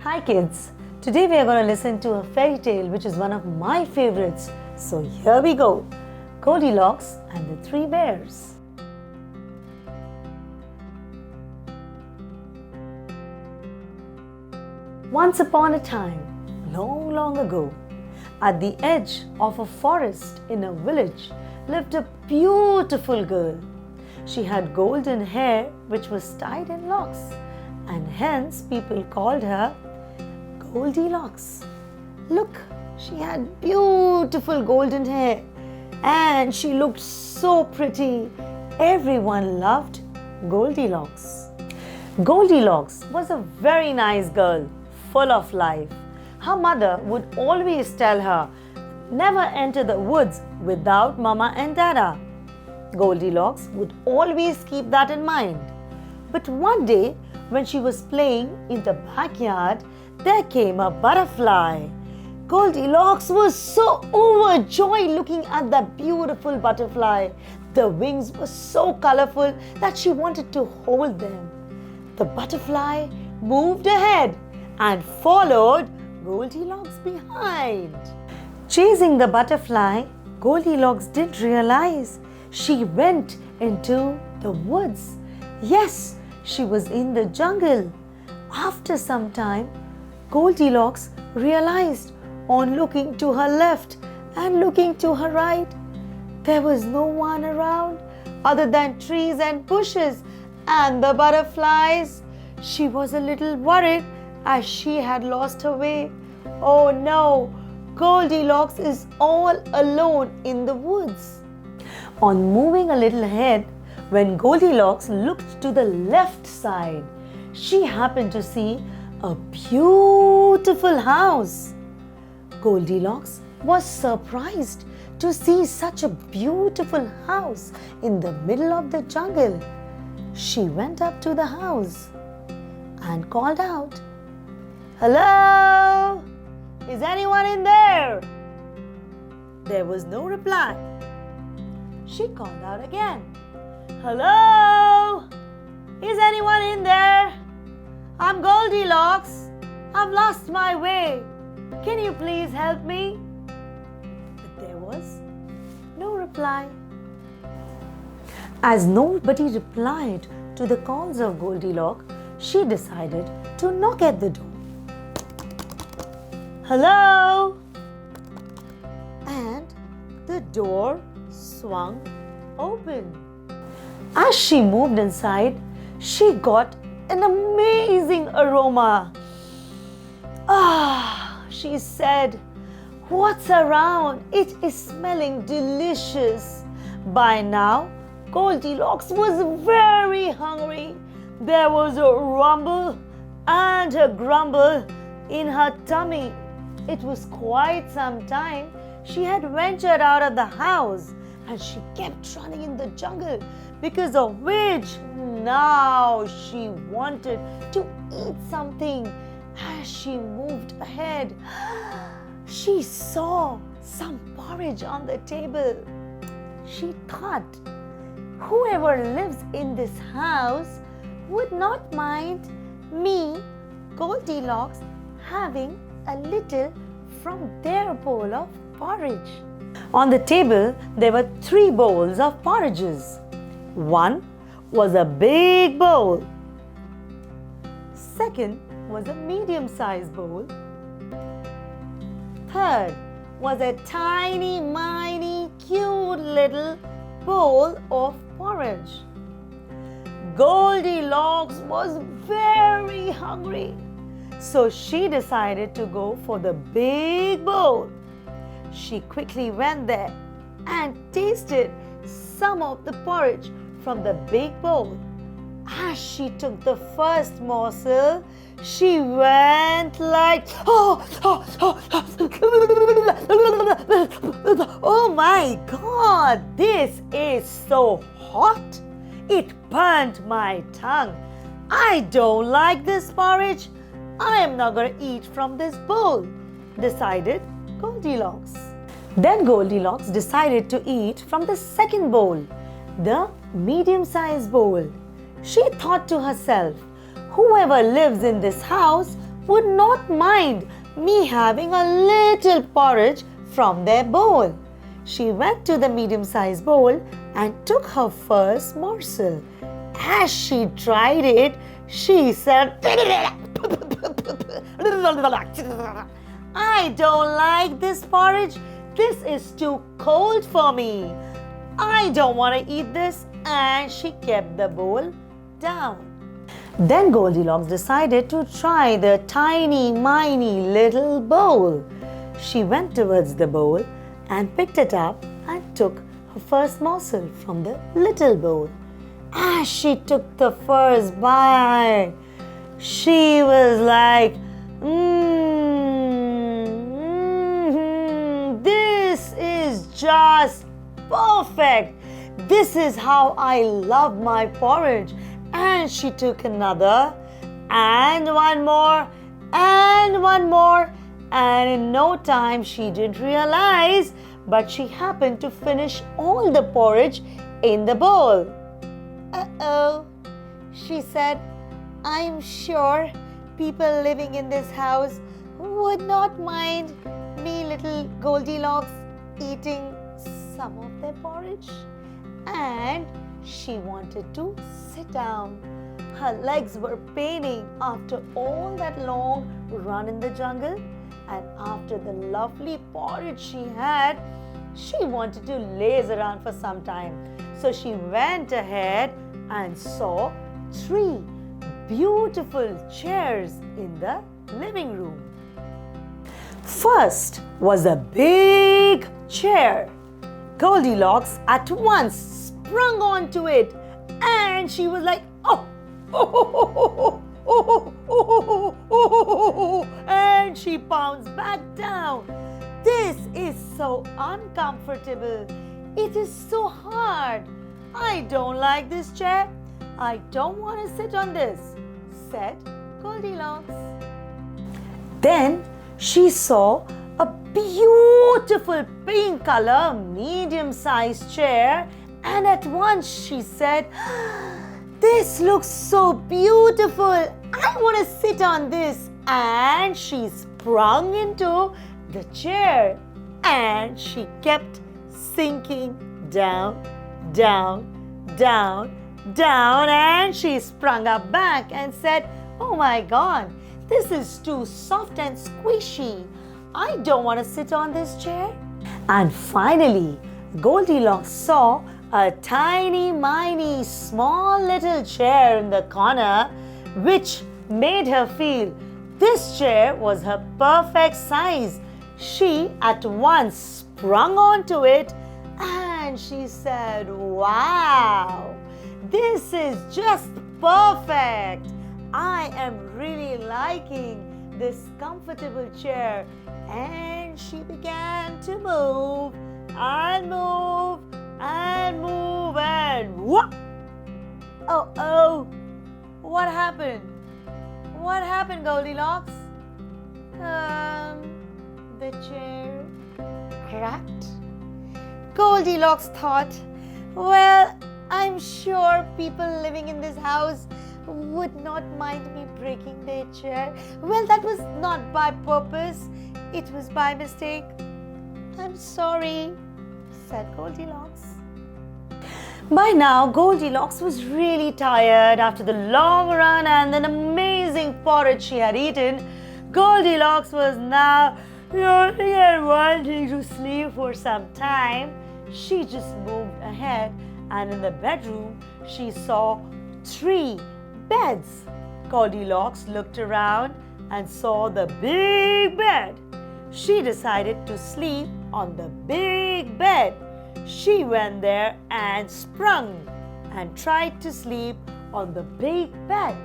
Hi kids, today we are going to listen to a fairy tale which is one of my favorites. So here we go, Goldilocks and the Three Bears. Once upon a time, long, long ago, at the edge of a forest in a village lived a beautiful girl. She had golden hair which was tied in locks, and hence people called her Goldilocks. Look, she had beautiful golden hair and she looked so pretty. Everyone loved Goldilocks. Goldilocks was a very nice girl, full of life. Her mother would always tell her, never enter the woods without Mama and Dada. Goldilocks would always keep that in mind. But one day, when she was playing in the backyard, there came a butterfly. Goldilocks was so overjoyed looking at that beautiful butterfly. The wings were so colorful that she wanted to hold them. The butterfly moved ahead and followed Goldilocks behind. Chasing the butterfly, Goldilocks didn't realize she went into the woods. Yes, she was in the jungle. After some time, Goldilocks realized on looking to her left and looking to her right, there was no one around other than trees and bushes and the butterflies. She was a little worried as she had lost her way. Oh no, Goldilocks is all alone in the woods. On moving a little ahead, when Goldilocks looked to the left side, she happened to see a beautiful house. Goldilocks was surprised to see such a beautiful house in the middle of the jungle. She went up to the house and called out, "Hello? Is anyone in there?" There was no reply. She called out again, "Hello? Is anyone in there? I'm Goldilocks. I've lost my way. Can you please help me?" But there was no reply. As nobody replied to the calls of Goldilocks, she decided to knock at the door. "Hello?" And the door swung open. As she moved inside, she got an amazing aroma. "Ah," she said, "what's around? It is smelling delicious." By now, Goldilocks was very hungry. There was a rumble and a grumble in her tummy. It was quite some time she had ventured out of the house, and she kept running in the jungle, because of which now she wanted to eat something. As she moved ahead, she saw some porridge on the table. She thought, whoever lives in this house would not mind me, Goldilocks, having a little from their bowl of porridge. On the table, there were 3 bowls of porridges. One was a big bowl. Second was a medium-sized bowl. Third was a tiny, miny, cute little bowl of porridge. Goldilocks was very hungry, so she decided to go for the big bowl. She quickly went there and tasted some of the porridge from the big bowl. As she took the first morsel, she went like, oh my God, this is so hot. It burnt my tongue. I don't like this porridge. I am not going to eat from this bowl, decided Goldilocks. Then Goldilocks decided to eat from the second bowl, the medium-sized bowl. She thought to herself, whoever lives in this house would not mind me having a little porridge from their bowl. She went to the medium-sized bowl and took her first morsel. As she tried it, she said, I don't like this porridge. This is too cold for me. I don't want to eat this. And she kept the bowl down. Then Goldilocks decided to try the tiny, miny little bowl. She went towards the bowl and picked it up and took her first morsel from the little bowl. As she took the first bite, she was like, this is just perfect. This is how I love my porridge. And she took another and one more and one more. And in no time she didn't realize, but she happened to finish all the porridge in the bowl. Uh-oh, she said, I'm sure people living in this house would not mind me, little Goldilocks, eating some of their porridge. And she wanted to sit down. Her legs were paining after all that long run in the jungle, and after the lovely porridge she had, she wanted to laze around for some time. So she went ahead and saw 3 beautiful chairs in the living room. First was a big chair. Goldilocks at once sprung onto it, and she was like, and she bounced back down. This is so uncomfortable. It is so hard. I don't like this chair. I don't want to sit on this, said Goldilocks. Then she saw a beautiful pink color medium-sized chair, and at once she said, this looks so beautiful. I want to sit on this. And she sprung into the chair, and she kept sinking down, down, down, down, and she sprung up back and said, oh my God, this is too soft and squishy. I don't want to sit on this chair. And finally, Goldilocks saw a tiny, miny, small little chair in the corner, which made her feel this chair was her perfect size. She at once sprung onto it, and she said, wow, this is just perfect. I am really liking this comfortable chair. And she began to move and move and move, and whoop! Oh, what happened? What happened, Goldilocks? The chair cracked. Goldilocks thought, well, I'm sure people living in this house would not mind me breaking their chair. Well, that was not by purpose. It was by mistake. I'm sorry, said Goldilocks. By now, Goldilocks was really tired after the long run and an amazing porridge she had eaten. Goldilocks was now yawning and wanting to sleep for some time. She just moved ahead, and in the bedroom, she saw 3 beds. Goldilocks looked around and saw the big bed. She decided to sleep on the big bed. She went there and sprung and tried to sleep on the big bed.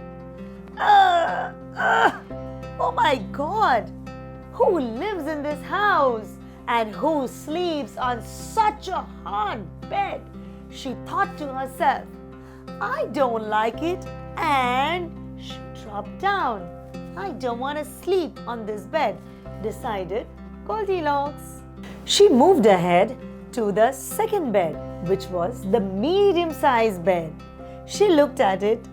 Oh my God! Who lives in this house and who sleeps on such a hard bed? She thought to herself. I don't like it, and she dropped down. I don't want to sleep on this bed, decided Goldilocks. She moved ahead to the second bed, which was the medium-sized bed. She looked at it.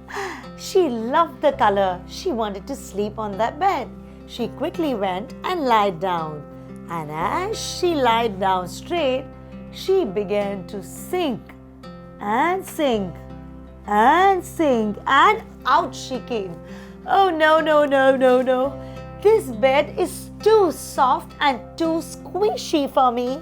She loved the color. She wanted to sleep on that bed. She quickly went and lied down. And as she lied down straight, she began to sink and sink and sink, and out she came. Oh no, no, no, no, no. This bed is too soft and too squishy for me.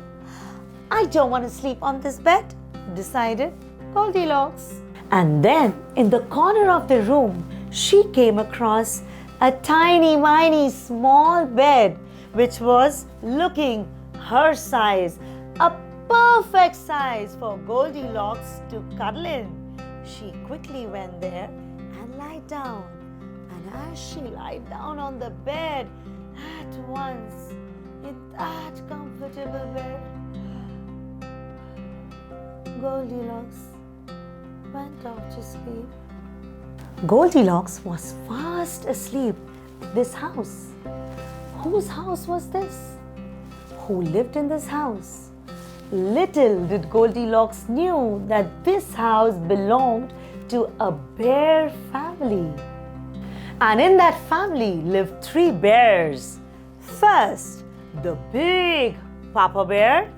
I don't want to sleep on this bed, decided Goldilocks. And then in the corner of the room, she came across a tiny, miny, small bed which was looking her size, a perfect size for Goldilocks to cuddle in. She quickly went there and lied down. And as she lied down on the bed, at once, in that comfortable bed, Goldilocks went off to sleep. Goldilocks was fast asleep in this house. Whose house was this? Who lived in this house? Little did Goldilocks knew that this house belonged to a bear family. And in that family lived 3 bears. First, the big Papa Bear,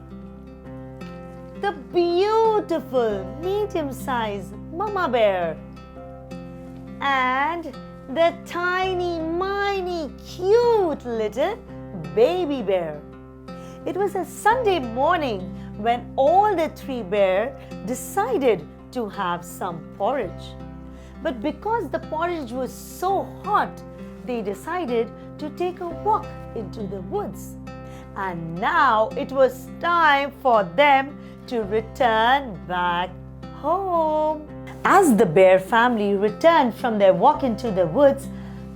the beautiful medium-sized Mama Bear, and the tiny, miny, cute little Baby Bear. It was a Sunday morning when all the 3 bears decided to have some porridge. But because the porridge was so hot, they decided to take a walk into the woods. And now it was time for them to return back home. As the bear family returned from their walk into the woods,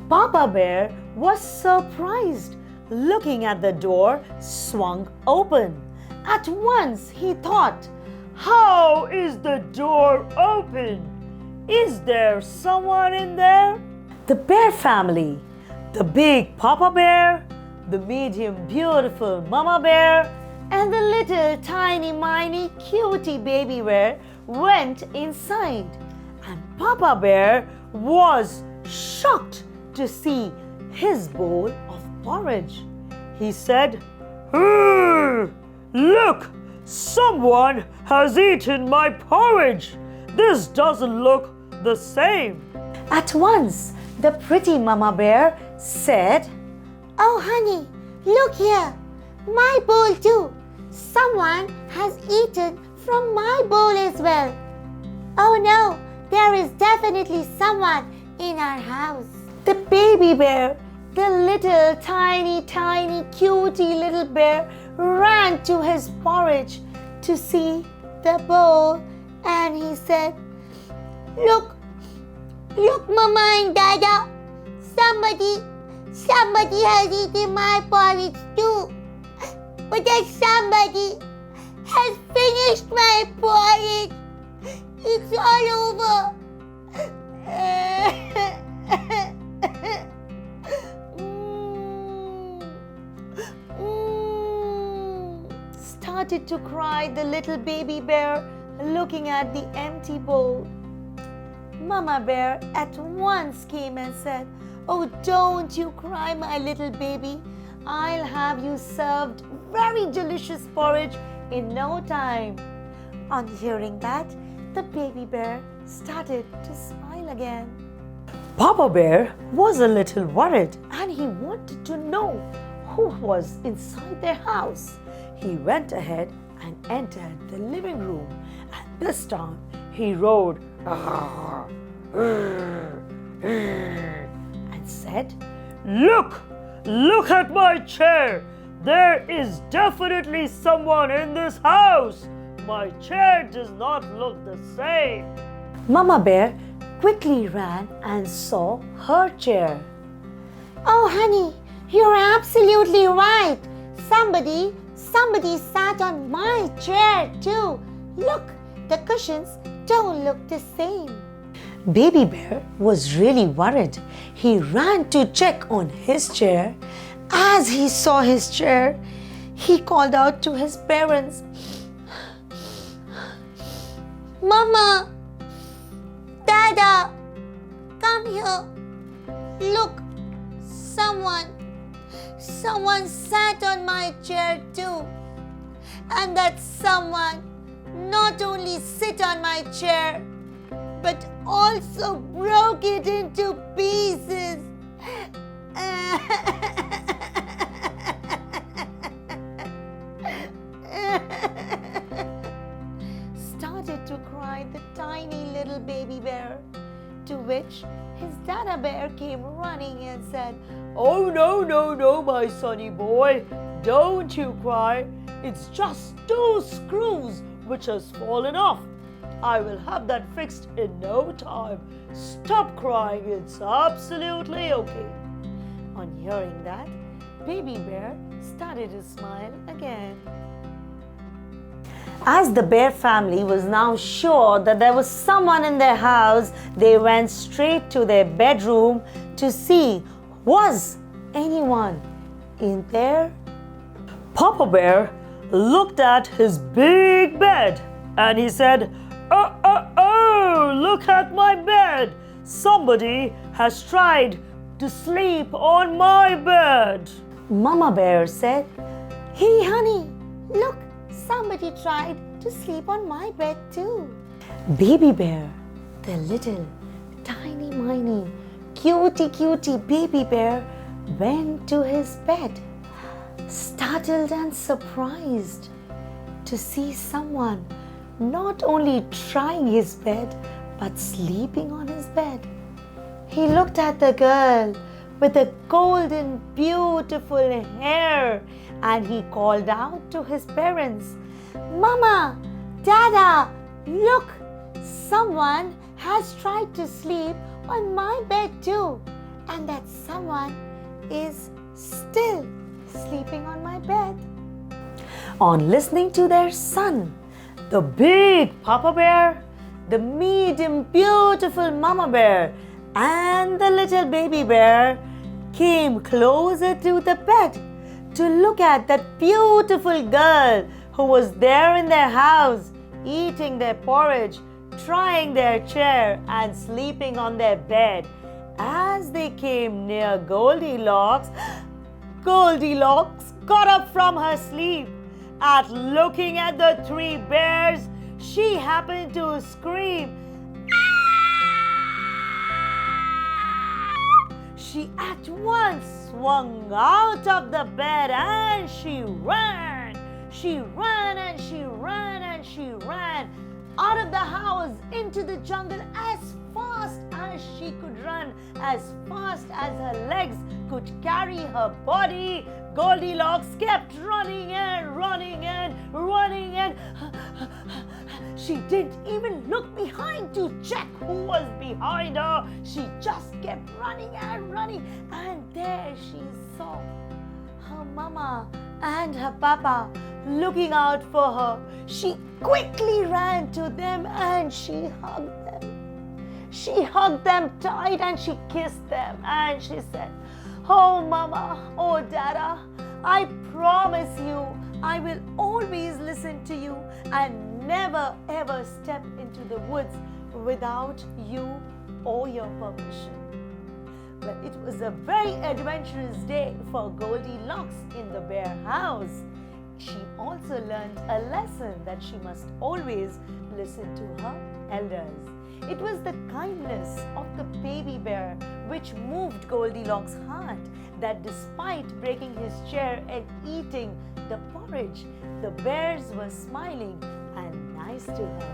Papa Bear was surprised looking at the door swung open. At once he thought, "How is the door open? Is there someone in there?" The bear family, the big Papa Bear, the medium beautiful Mama Bear, and the little tiny miny cutie Baby Bear went inside. And Papa Bear was shocked to see his bowl of porridge. He said, "Hey, look, someone has eaten my porridge. This doesn't look the same." At once, the pretty Mama Bear said, "Oh honey, look here, my bowl too. Someone has eaten from my bowl as well. Oh no, there is definitely someone in our house." The Baby Bear, the little tiny, tiny, cutie little bear, ran to his porridge to see the bowl, and he said, Look, Mama and Dada, somebody has eaten my porridge too. But that somebody has finished my porridge. It's all over." Started to cry the little Baby Bear, looking at the empty bowl. Mama Bear at once came and said, "Oh, don't you cry, my little baby. I'll have you served very delicious porridge in no time." On hearing that, the Baby Bear started to smile again. Papa Bear was a little worried and he wanted to know who was inside their house. He went ahead and entered the living room, and this time he roared and said, Look at my chair. There is definitely someone in this house. My chair does not look the same." Mama Bear quickly ran and saw her chair. "Oh honey, you're absolutely right. Somebody sat on my chair too. Look, the cushions don't look the same." Baby Bear was really worried. He ran to check on his chair. As he saw his chair, he called out to his parents, "Mama, Dada, come come here. Look, someone sat on my chair too. And that someone not only sit on my chair, but also broke it into pieces. Started to cry the tiny little baby bear, to which his dada bear came running and said, "Oh, no, my sonny boy, don't you cry. It's just 2 screws which has fallen off. I will have that fixed in no time. Stop crying, it's absolutely okay." On hearing that, baby bear started to smile again. As the bear family was now sure that there was someone in their house, they went straight to their bedroom to see was anyone in there. Papa Bear looked at his big bed and he said, Oh, look at my bed. Somebody has tried to sleep on my bed. Mama Bear said, "Hey honey, look, somebody tried to sleep on my bed too." Baby Bear, the little tiny miny cutie baby bear, went to his bed, startled and surprised to see someone not only trying his bed but sleeping on his bed. He looked at the girl with the golden beautiful hair and he called out to his parents, "Mama, Dada, look, someone has tried to sleep on my bed too, and that someone is still sleeping on my bed." On listening to their son, the big Papa Bear, the medium beautiful Mama Bear, and the little baby bear came closer to the bed to look at that beautiful girl who was there in their house, eating their porridge, trying their chair, and sleeping on their bed. As they came near Goldilocks, Goldilocks got up from her sleep. At looking at the 3 bears, she happened to scream. She at once swung out of the bed and she ran. She ran and she ran and she ran out of the house into the jungle as fast as she could run, as fast as her legs could carry her body. Goldilocks kept running and running and running and she didn't even look behind to check who was behind her. She just kept running and running, and there she saw her mama and her papa looking out for her. She quickly ran to them and she hugged them. She hugged them tight and she kissed them and she said, "Oh mama, oh dada, I promise you I will always listen to you and never ever step into the woods without you or your permission." Well, it was a very adventurous day for Goldilocks in the bear house. She also learned a lesson that she must always listen to her elders. It was the kindness of the baby bear which moved Goldilocks' heart, that despite breaking his chair and eating the porridge, the bears were smiling and nice to her.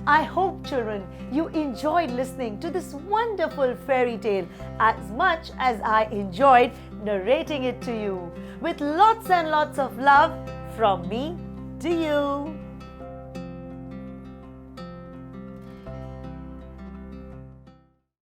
I hope, children, you enjoyed listening to this wonderful fairy tale as much as I enjoyed narrating it to you. With lots and lots of love from me to you.